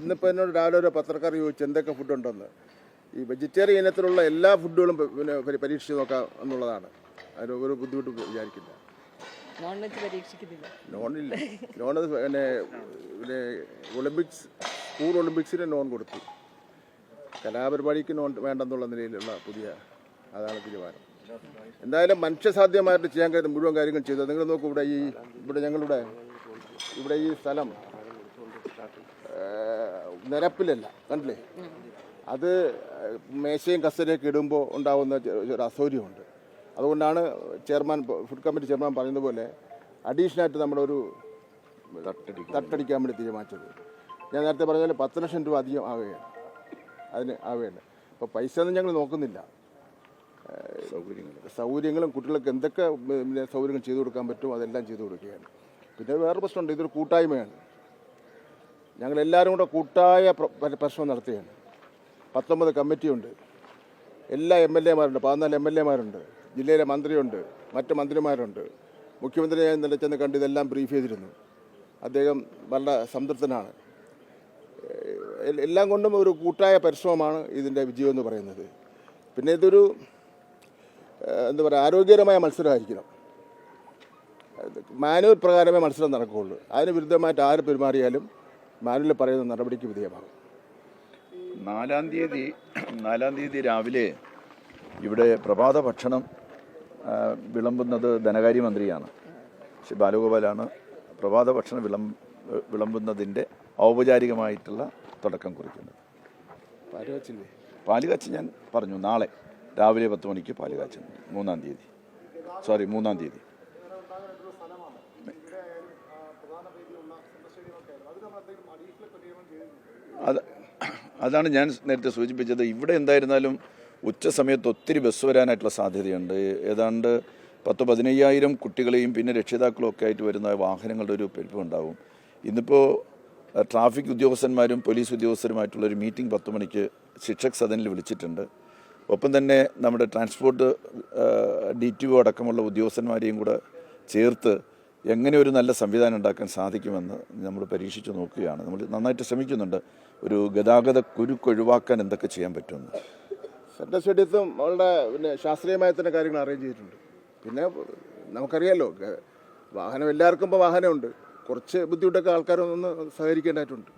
ഇന്നിപ്പോൾ എന്നോട് രാവിലെ ഒരു പത്രക്കാർ ചോദിച്ചു എന്തൊക്കെ ഫുഡുണ്ടെന്ന്. ഈ വെജിറ്റേറിയൻ ഇനത്തിലുള്ള എല്ലാ ഫുഡുകളും പിന്നെ പരീക്ഷിച്ച് നോക്കാം എന്നുള്ളതാണ്. അതിന് ഒരു ബുദ്ധിമുട്ട് വിചാരിക്കില്ല. നോൺ വെജ് പരീക്ഷിക്കുന്നില്ല. നോണില്ല. നോൺ പിന്നെ പിന്നെ ഒളിമ്പിക്സ് സ്കൂൾ ഒളിമ്പിക്സിന് നോൺ കൊടുത്തു. കലാപരിപാടിക്ക് നോൺ വേണ്ടെന്നുള്ള നിലയിലുള്ള അതാണ് തീരുമാനം. എന്തായാലും മനുഷ്യസാധ്യമായിട്ട് ചെയ്യാൻ കഴിയുന്ന മുഴുവൻ കാര്യങ്ങൾ ചെയ്തത്. നിങ്ങൾ നോക്കൂ, ഇവിടെ ഞങ്ങളുടെ ഇവിടെ ഈ സ്ഥലം നിരപ്പിലല്ല, കണ്ടില്ലേ? അത് മേശയും കസേരയൊക്കെ ഇടുമ്പോൾ ഉണ്ടാകുന്ന ഒരു അസൗകര്യമുണ്ട്. അതുകൊണ്ടാണ് ഫുഡ് കമ്മിറ്റി ചെയർമാൻ പറയുന്ന പോലെ അഡീഷണലായിട്ട് നമ്മളൊരു തട്ടടിക്കാൻ വേണ്ടി തീരുമാനിച്ചത്. ഞാൻ നേരത്തെ പറഞ്ഞ പോലെ 10 ലക്ഷം രൂപ അധികം ആവുകയാണ്. അപ്പോൾ പൈസ ഒന്നും ഞങ്ങൾ നോക്കുന്നില്ല. സൗകര്യങ്ങളും കുട്ടികൾക്ക് എന്തൊക്കെ സൗകര്യങ്ങൾ ചെയ്തു കൊടുക്കാൻ പറ്റും അതെല്ലാം ചെയ്തു കൊടുക്കുകയാണ്. പിന്നെ വേറെ പ്രശ്നമുണ്ട്, ഇതൊരു കൂട്ടായ്മയാണ്. ഞങ്ങളെല്ലാവരും കൂടെ കൂട്ടായ പരിശ്രമം നടത്തുകയാണ്. 19 കമ്മിറ്റിയുണ്ട്, എല്ലാ MLA-മാരുണ്ട്, 14 MLA-മാരുണ്ട്, ജില്ലയിലെ മന്ത്രിയുണ്ട്, മറ്റ് മന്ത്രിമാരുണ്ട്. മുഖ്യമന്ത്രി ഞാൻ ഇന്നലെ ചെന്ന് കണ്ട് ഇതെല്ലാം ബ്രീഫ് ചെയ്തിരുന്നു. അദ്ദേഹം വളരെ സംതൃപ്തനാണ്. എല്ലാം കൊണ്ടും ഒരു കൂട്ടായ പരിശ്രമമാണ് ഇതിൻ്റെ വിജയം എന്ന് പറയുന്നത്. പിന്നെ ഇതൊരു എന്താ പറയുക, ആരോഗ്യകരമായ മത്സരമായിരിക്കണം. മാനുവൽ പ്രകാരമേ മത്സരം നടക്കുകയുള്ളൂ. അതിന് വിരുദ്ധമായിട്ട് ആര് പെരുമാറിയാലും മാനുവൽ പറയുന്ന നടപടിക്ക് വിധേയമാകും. 4-ാം തീയതി രാവിലെ ഇവിടെ പ്രഭാത ഭക്ഷണം വിളമ്പുന്നത് ധനകാര്യമന്ത്രിയാണ്, ശ്രീ ബാലഗോപാലാണ്. പ്രഭാത ഭക്ഷണം വിളമ്പുന്നതിൻ്റെ ഔപചാരികമായിട്ടുള്ള തുടക്കം കുറിക്കുന്നത്. പാല് കാച്ചി ഞാൻ പറഞ്ഞു, നാളെ രാവിലെ 10 മണിക്ക് പാല് കാച്ചി. 3-ാം തീയതി. അതാണ് ഞാൻ നേരത്തെ സൂചിപ്പിച്ചത്. ഇവിടെ എന്തായിരുന്നാലും ഉച്ച സമയത്ത് ഒത്തിരി ബസ് വരാനായിട്ടുള്ള സാധ്യതയുണ്ട്. ഏതാണ്ട് 10-15,000 കുട്ടികളെയും പിന്നെ രക്ഷിതാക്കളും ഒക്കെ ആയിട്ട് വരുന്ന വാഹനങ്ങളുടെ ഒരു പെരുപ്പമുണ്ടാവും. ഇന്നിപ്പോൾ ട്രാഫിക് ഉദ്യോഗസ്ഥന്മാരും പോലീസ് ഉദ്യോഗസ്ഥരുമായിട്ടുള്ളൊരു മീറ്റിംഗ് 10 മണിക്ക് ശിക്ഷക് സദനിൽ വിളിച്ചിട്ടുണ്ട്. ഒപ്പം തന്നെ നമ്മുടെ ട്രാൻസ്പോർട്ട് DTO അടക്കമുള്ള ഉദ്യോഗസ്ഥന്മാരെയും കൂടെ ചേർത്ത് എങ്ങനെ ഒരു നല്ല സംവിധാനം ഉണ്ടാക്കാൻ സാധിക്കുമെന്ന് നമ്മൾ പരീക്ഷിച്ച് നോക്കുകയാണ്. നമ്മൾ നന്നായിട്ട് ശ്രമിക്കുന്നുണ്ട്, ഒരു ഗതാഗത കുരുക്കൊഴിവാക്കാൻ എന്തൊക്കെ ചെയ്യാൻ പറ്റുമെന്ന്. സെൻട്രൽ സ്റ്റേഡിയത്തും വളരെ പിന്നെ ശാസ്ത്രീയമായ തന്നെ കാര്യങ്ങൾ അറേഞ്ച് ചെയ്തിട്ടുണ്ട്. പിന്നെ നമുക്കറിയാമല്ലോ, വാഹനം എല്ലാവർക്കും ഇപ്പോൾ വാഹനമുണ്ട്. കുറച്ച് ബുദ്ധിമുട്ടൊക്കെ ആൾക്കാരൊന്ന് സഹകരിക്കേണ്ടതായിട്ടുണ്ട്.